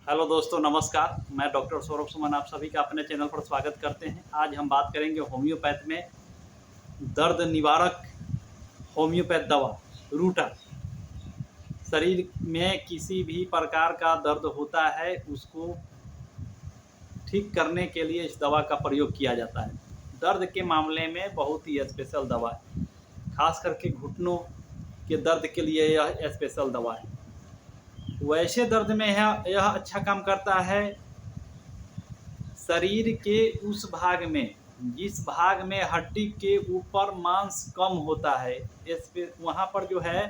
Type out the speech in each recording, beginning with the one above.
Hello दोस्तों, नमस्कार। मैं डॉक्टर सौरभ सुमन आप सभी का अपने चैनल पर स्वागत करते हैं। आज हम बात करेंगे होम्योपैथ में दर्द निवारक होम्योपैथ दवा रूटा। शरीर में किसी भी प्रकार का दर्द होता है उसको ठीक करने के लिए इस दवा का प्रयोग किया जाता है। दर्द के मामले में बहुत ही स्पेशल दवा है, खास करके घुटनों के दर्द के लिए यह स्पेशल दवा है। वैसे दर्द में यह अच्छा काम करता है शरीर के उस भाग में जिस भाग में हड्डी के ऊपर मांस कम होता है, इस पे वहाँ पर जो है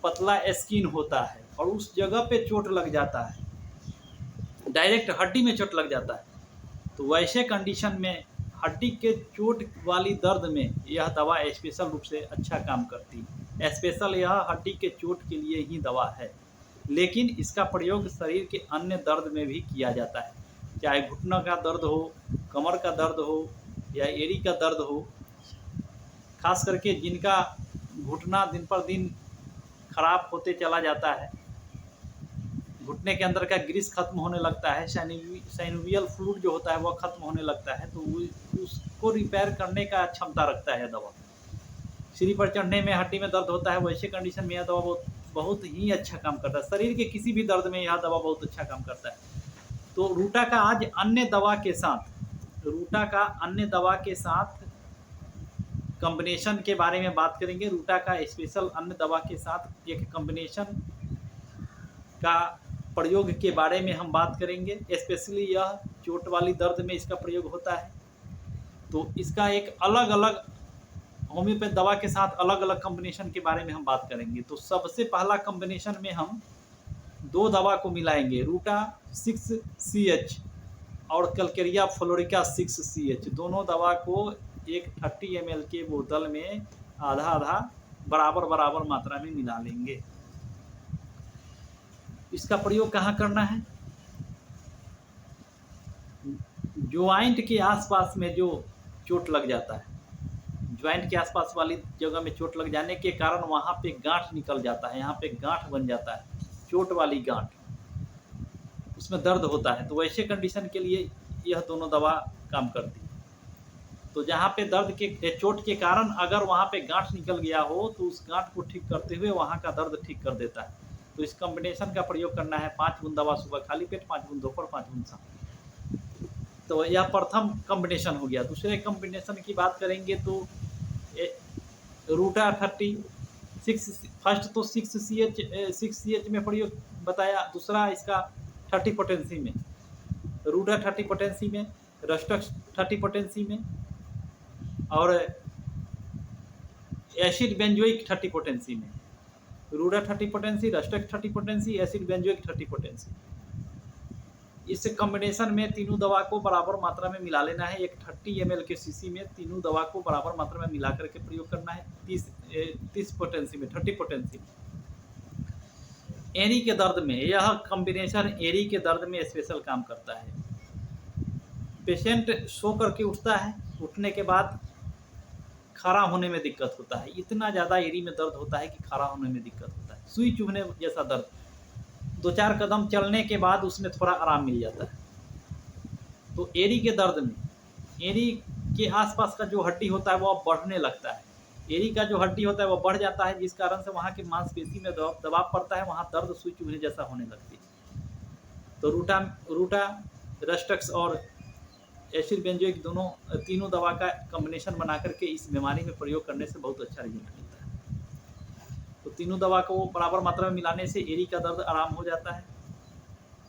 पतला स्किन होता है और उस जगह पे चोट लग जाता है, डायरेक्ट हड्डी में चोट लग जाता है। तो वैसे कंडीशन में हड्डी के चोट वाली दर्द में यह दवा स्पेशल रूप से अच्छा काम करती है। स्पेशल यह हड्डी के चोट के लिए ही दवा है, लेकिन इसका प्रयोग शरीर के अन्य दर्द में भी किया जाता है, चाहे घुटना का दर्द हो, कमर का दर्द हो या एड़ी का दर्द हो। खास करके जिनका घुटना दिन पर दिन खराब होते चला जाता है, घुटने के अंदर का ग्रीस खत्म होने लगता है, साइनोवियल फ्लूइड जो होता है वह खत्म होने लगता है, तो उसको रिपेयर करने का क्षमता रखता है दवा। सीढ़ी पर चढ़ने में हड्डी में दर्द होता है, वैसे कंडीशन में यह दवा बहुत बहुत ही अच्छा काम करता है। शरीर के किसी भी दर्द में यह दवा बहुत अच्छा काम करता है। तो रूटा का आज रूटा का अन्य दवा के साथ कॉम्बिनेशन के बारे में बात करेंगे। रूटा का स्पेशल अन्य दवा के साथ एक कॉम्बिनेशन का प्रयोग के बारे में हम बात करेंगे। स्पेशली यह चोट वाली दर्द में इसका प्रयोग होता है, तो इसका एक अलग अलग होम्योपैथ दवा के साथ अलग अलग कॉम्बिनेशन के बारे में हम बात करेंगे। तो सबसे पहला कॉम्बिनेशन में हम दो दवा को मिलाएंगे, रूटा 6CH और कलकेरिया फ्लोरिका 6CH। दोनों दवा को एक 30 ml के बोतल में आधा आधा बराबर बराबर मात्रा में मिला लेंगे। इसका प्रयोग कहाँ करना है? ज्वाइंट के आसपास में जो चोट लग जाता है, ज्वाइंट के आसपास वाली जगह में चोट लग जाने के कारण वहाँ पे गांठ निकल जाता है, यहाँ पे गांठ बन जाता है, चोट वाली गांठ, उसमें दर्द होता है। तो वैसे कंडीशन के लिए यह दोनों दवा काम करती है। तो जहाँ पे दर्द के चोट के कारण अगर वहाँ पे गांठ निकल गया हो तो उस गांठ को ठीक करते हुए वहाँ का दर्द ठीक कर देता है। तो इस कॉम्बिनेशन का प्रयोग करना है। 5 बूंद दवा सुबह खाली पेट, 5 बूंद दोपहर, 5 बूंद शाम। तो यह प्रथम कॉम्बिनेशन हो गया। दूसरे कॉम्बिनेशन की बात करेंगे तो रूटा 36, फर्स्ट तो 6CH में प्रयोग बताया, दूसरा इसका 30 पोटेंसी में, रूटा 30 पोटेंसी में, रस्टक्स 30 पोटेंसी में और एसिड बेंजोइक 30 पोटेंसी में। RUDA 30 potency, Rhus tox 30 potency, acid benzoic 30 potency. इस कॉम्बिनेशन में तीनों दवा को बराबर मात्रा में मिला लेना है। एक 30 ml के सीसी में तीनों दवा को बराबर मात्रा में मिला करके प्रयोग करना है। 30 पोटेंसी में, 30 पोटेंसी में। एड़ी के दर्द में यह कॉम्बिनेशन एड़ी के दर्द में स्पेशल काम करता है। पेशेंट सो करके उठता है, उठने के बाद खड़ा होने में दिक्कत होता है, इतना ज़्यादा एड़ी में दर्द होता है कि खड़ा होने में दिक्कत होता है, सुई चुभने जैसा दर्द। 2-4 कदम चलने के बाद उसमें थोड़ा आराम मिल जाता है। तो एड़ी के दर्द में एड़ी के आसपास का जो हड्डी होता है वह बढ़ने लगता है, एड़ी का जो हड्डी होता है वह बढ़ जाता है, जिस कारण से वहाँ की मांसपेशी में दबाव पड़ता है, वहाँ दर्द सुई चुभने जैसा होने लगती है। तो रूटा रस्टक्स और एसिड बेंजोइक तीनों दवा का कॉम्बिनेशन बना करके इस बीमारी में प्रयोग करने से बहुत अच्छा रिजल्ट मिलता है। तो तीनों दवा को बराबर मात्रा में मिलाने से एड़ी का दर्द आराम हो जाता है।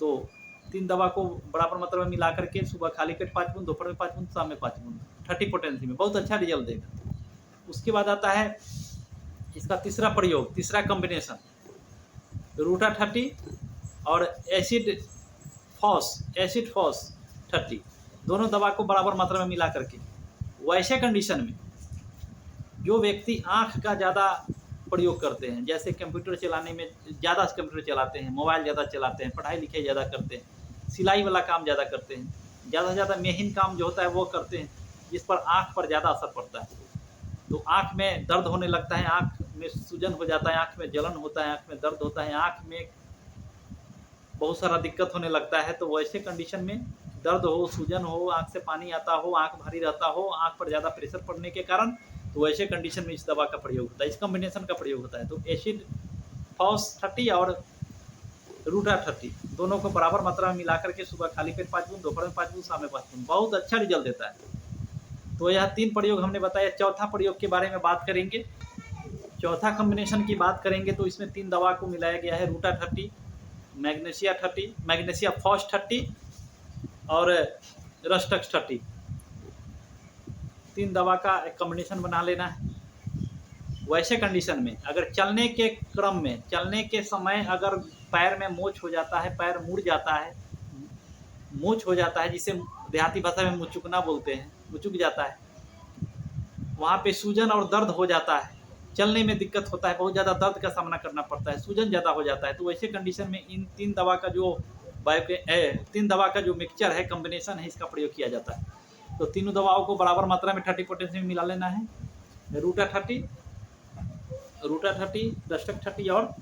तो 3 दवा को बराबर मात्रा में मिला करके सुबह खाली पेट 5 बूंद, दोपहर में 5 बूंद, शाम में 5 बूंद, 30 पोटेंसी में, बहुत अच्छा रिजल्ट देगा। उसके बाद आता है इसका तीसरा प्रयोग, तीसरा कॉम्बिनेशन, रूटा 30 और एसिड फॉस 30। दोनों दवा को बराबर मात्रा में मिला करके वैसे कंडीशन में जो व्यक्ति आँख का ज़्यादा प्रयोग करते हैं, जैसे कंप्यूटर चलाने में ज़्यादा कंप्यूटर चलाते हैं, मोबाइल ज़्यादा चलाते हैं, पढ़ाई लिखाई ज़्यादा करते हैं, सिलाई वाला काम ज़्यादा करते हैं, ज़्यादा से ज़्यादा मेहनत काम जो होता है वो करते हैं, जिस पर आँख पर ज़्यादा असर पड़ता है। तो आँख में दर्द होने लगता है, आँख में सूजन हो जाता है, आँख में जलन होता है, आँख में दर्द होता है, आँख में बहुत सारा दिक्कत होने लगता है। तो वैसे कंडीशन में दर्द हो, सूजन हो, आँख से पानी आता हो, आँख भारी रहता हो, आँख पर ज़्यादा प्रेशर पड़ने के कारण, तो वैसे कंडीशन में इस दवा का प्रयोग होता है, इस कॉम्बिनेशन का प्रयोग होता है। तो एसिड फॉस 30 और रूटा 30 दोनों को बराबर मात्रा में मिलाकर के सुबह खाली पेट 5 बूंद, दोपहर में 5 बूंद, शाम में 5 बूंद, बहुत अच्छा रिजल्ट देता है। तो यह 3 प्रयोग हमने बताया। चौथा प्रयोग के बारे में बात करेंगे। चौथा कॉम्बिनेशन की बात करेंगे तो इसमें 3 दवा को मिलाया गया है, रूटा 30, मैग्नीशिया 30, मैग्नीशिया फॉस 30 और रस्टक्स 30। 3 दवा का एक कॉम्बिनेशन बना लेना है। वैसे कंडीशन में अगर चलने के क्रम में, चलने के समय अगर पैर में मोच हो जाता है, पैर मुड़ जाता है, मोच हो जाता है, जिसे देहाती भाषा में मुचुकना बोलते हैं, मुचुक जाता है, वहाँ पे सूजन और दर्द हो जाता है, चलने में दिक्कत होता है, बहुत ज़्यादा दर्द का सामना करना पड़ता है, सूजन ज़्यादा हो जाता है, तो वैसे कंडीशन में इन 3 दवा का जो 3 दवा का जो मिक्सचर है, कॉम्बिनेशन है, इसका प्रयोग किया जाता है। तो तीनों दवाओं को बराबर मात्रा में 30 पोटेंशियम में मिला लेना है। रूटा 30, रस्टक 30 और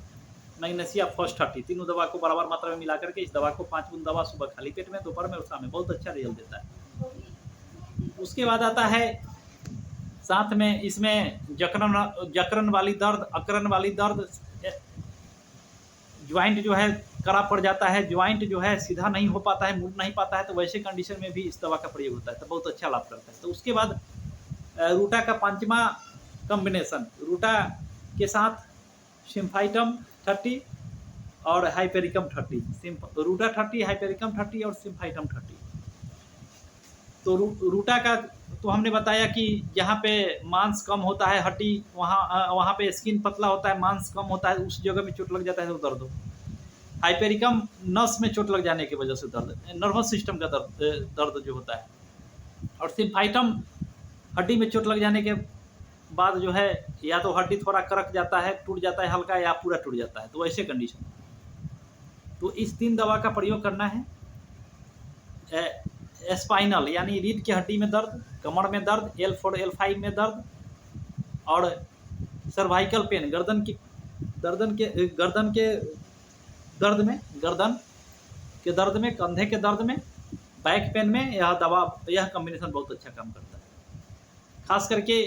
मैग्नीशिया फॉस 30, तीनों दवा को बराबर मात्रा में मिला करके इस दवा को 5 बूंद दवा सुबह खाली पेट में, दोपहर में और शाम में, बहुत अच्छा रिजल्ट देता है। उसके बाद आता है साथ में इसमें जकरन वाली दर्द, अकरन वाली दर्द, ज्वाइंट जो है कड़ा पड़ जाता है, ज्वाइंट जो है सीधा नहीं हो पाता है, मुड़ नहीं पाता है, तो वैसे कंडीशन में भी इस दवा का प्रयोग होता है, तो बहुत अच्छा लाभ करता है। तो उसके बाद रूटा का 5वां कॉम्बिनेशन, रूटा के साथ सिम्फाइटम 30 और हाइपेरिकम 30, रूटा 30, हाइपेरिकम 30 और सिम्फाइटम 30। तो रूटा का तो हमने बताया कि जहाँ पे मांस कम होता है, हड्डी वहाँ पे स्किन पतला होता है, मांस कम होता है, उस जगह में चोट लग जाता है तो दर्द हो। हाइपेरिकम नस में चोट लग जाने की वजह से दर्द, नर्वस सिस्टम का दर्द जो होता है। और सिम्फाइटम हड्डी में चोट लग जाने के बाद जो है या तो हड्डी थोड़ा करक जाता है, टूट जाता है हल्का, या पूरा टूट जाता है, तो वैसे कंडीशन। तो इस 3 दवा का प्रयोग करना है। स्पाइनल यानी रीढ़ की हड्डी में दर्द, कमर में दर्द, L4 L5 में दर्द, और सर्वाइकल पेन, गर्दन के दर्द में, कंधे के दर्द में, बैक पेन में, यह कॉम्बिनेशन बहुत अच्छा काम करता है। खास करके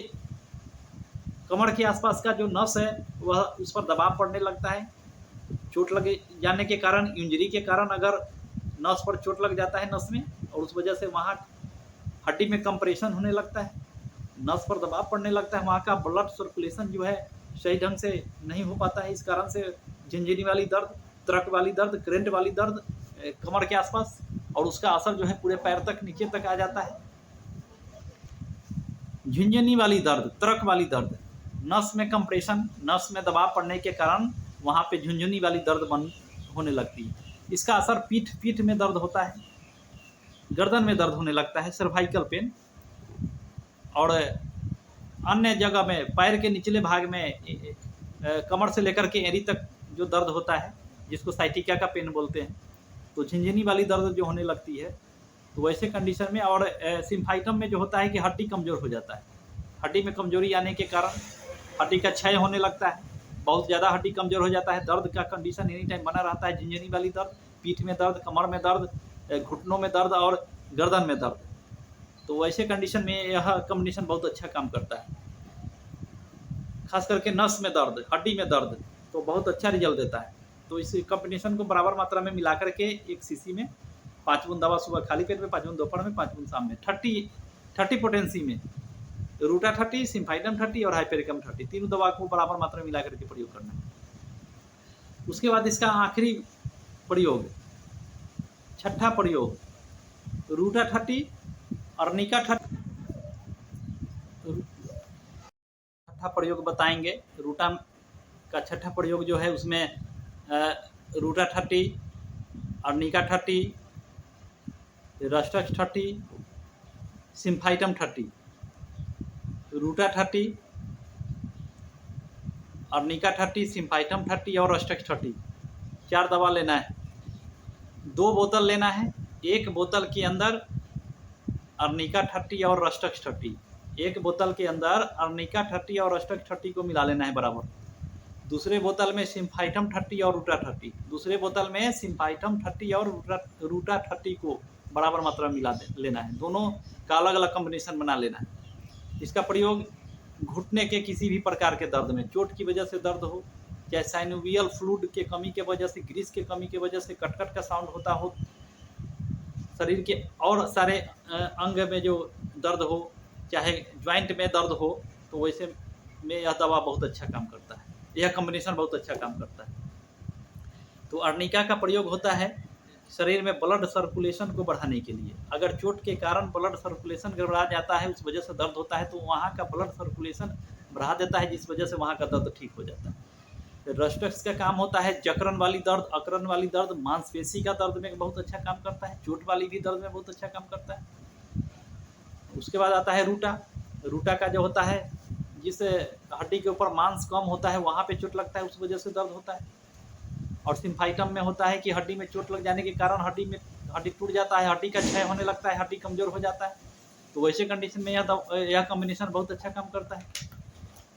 कमर के आसपास का जो नस है वह उस पर दबाव पड़ने लगता है, चोट लगे जाने के कारण, इंजरी के कारण अगर नस पर चोट लग जाता है नस में, और उस वजह से वहाँ हड्डी में कंप्रेशन होने लगता है, नस पर दबाव पड़ने लगता है, वहाँ का ब्लड सर्कुलेशन जो है सही ढंग से नहीं हो पाता है। इस कारण से झिनझिनी वाली दर्द, तरक वाली दर्द, करेंट वाली दर्द कमर के आसपास, और उसका असर जो है पूरे पैर तक, नीचे तक आ जाता है। झिनझिनी वाली दर्द, तरक वाली दर्द, नस में कंप्रेशन, नस में दबाव पड़ने के कारण वहाँ पे झुनझुनी वाली दर्द होने लगती है। इसका असर पीठ में दर्द होता है, गर्दन में दर्द होने लगता है, सर्वाइकल पेन, और अन्य जगह में पैर के निचले भाग में कमर से लेकर के एड़ी तक जो दर्द होता है, जिसको साइटिका का पेन बोलते हैं, तो झिनझिनी वाली दर्द जो होने लगती है, तो वैसे कंडीशन में। और सिम्फाइटम में जो होता है कि हड्डी कमज़ोर हो जाता है, हड्डी में कमजोरी आने के कारण हड्डी का क्षय होने लगता है, बहुत ज़्यादा हड्डी कमज़ोर हो जाता है, दर्द का कंडीशन एनी टाइम बना रहता है, झिनझिनी वाली दर्द, पीठ में दर्द, कमर में दर्द, घुटनों में दर्द और गर्दन में दर्द। तो वैसे कंडीशन में यह कॉम्बिनेशन बहुत अच्छा काम करता है। खास करके नस में दर्द, हड्डी में दर्द, तो बहुत अच्छा रिजल्ट देता है। तो इस कॉम्बिनेशन को बराबर मात्रा में मिला करके एक शीशी में 5 बूंद दवा सुबह खाली पेट में, 5 बूंद दोपहर में, 5 बूंद शाम में, 30 पोटेंसी में, रूटा 30, सिम्फाइटम 30 और हाइपेरिकम 30, तीनों दवा को बराबर मात्रा में मिला करके प्रयोग करना है। उसके बाद इसका आखिरी प्रयोग, छठा प्रयोग, रूटा 30, अर्निका 30। छठा प्रयोग बताएंगे। रूटा का छठा प्रयोग जो है उसमें रूटा 30, अर्निका 30, रस्टक्स 30, सिम्फाइटम 30, रूटा 30, अर्निका 30, सिम्फाइटम 30 और रस्टक्स 30, 4 दवा लेना है। 2 बोतल लेना है, एक बोतल के अंदर अर्निका 30 और रस्टक्स 30, एक बोतल के अंदर अर्निका 30 और रस्टक्स 30 को मिला लेना है बराबर। दूसरे बोतल में सिम्फाइटम 30 और रूटा 30, दूसरे बोतल में सिम्फाइटम 30 और रूटा 30 को बराबर मात्रा में मिला लेना है। दोनों का अलग अलग कॉम्बिनेशन बना लेना है। इसका प्रयोग घुटने के किसी भी प्रकार के दर्द में, चोट की वजह से दर्द हो, चाहे साइनोवियल फ्लूइड के कमी के वजह से, ग्रीस के कमी के वजह से कटकट का साउंड होता हो, शरीर के और सारे अंग में जो दर्द हो, चाहे ज्वाइंट में दर्द हो, तो वैसे में यह दवा बहुत अच्छा काम करता है, यह कॉम्बिनेशन बहुत अच्छा काम करता है। तो अर्निका का प्रयोग होता है शरीर में ब्लड सर्कुलेशन को बढ़ाने के लिए। अगर चोट के कारण ब्लड सर्कुलेशन गड़बड़ा जाता है, उस वजह से दर्द होता है, तो वहाँ का ब्लड सर्कुलेशन बढ़ा देता है, जिस वजह से वहाँ का दर्द ठीक हो जाता है। रस्टक्स का काम होता है जकड़न वाली दर्द, अकड़न वाली दर्द, मांसपेशी का दर्द में बहुत अच्छा काम करता है, चोट वाली भी दर्द में बहुत अच्छा काम करता है। उसके बाद आता है रूटा। रूटा का जो होता है, जिस हड्डी के ऊपर मांस कम होता है वहाँ पे चोट लगता है, उस वजह से दर्द होता है। और सिम्फाइटम में होता है कि हड्डी में चोट लग जाने के कारण हड्डी टूट जाता है, हड्डी का क्षय होने लगता है, हड्डी कमज़ोर हो जाता है, तो वैसे कंडीशन में यह कॉम्बिनेशन बहुत अच्छा काम करता है।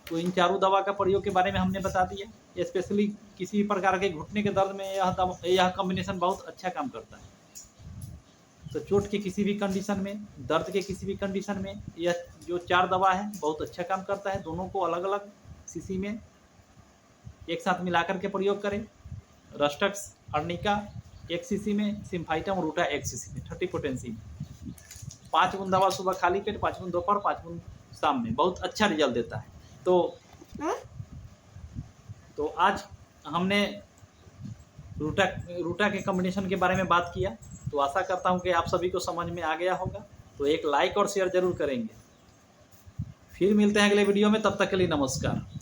तो इन चारों दवा का प्रयोग के बारे में हमने बता दिया। स्पेशली किसी भी प्रकार के घुटने के दर्द में यह कॉम्बिनेशन बहुत अच्छा काम करता है। तो चोट के किसी भी कंडीशन में, दर्द के किसी भी कंडीशन में यह जो 4 दवा है बहुत अच्छा काम करता है। दोनों को अलग अलग सीसी में एक साथ मिलाकर के प्रयोग करें। रस्टक्स अर्निका 1 सीसी में, सिम्फाइटम रूटा 1 सीसी में, 30 पोटेंसी में। 5 बूंद दवा सुबह खाली पेट, 5 बूंद दोपहर, 5 बूंद शाम में, बहुत अच्छा रिजल्ट देता है। तो आज हमने रूटा के कॉम्बिनेशन के बारे में बात किया। तो आशा करता हूं कि आप सभी को समझ में आ गया होगा। तो एक लाइक और शेयर जरूर करेंगे। फिर मिलते हैं अगले वीडियो में, तब तक के लिए नमस्कार।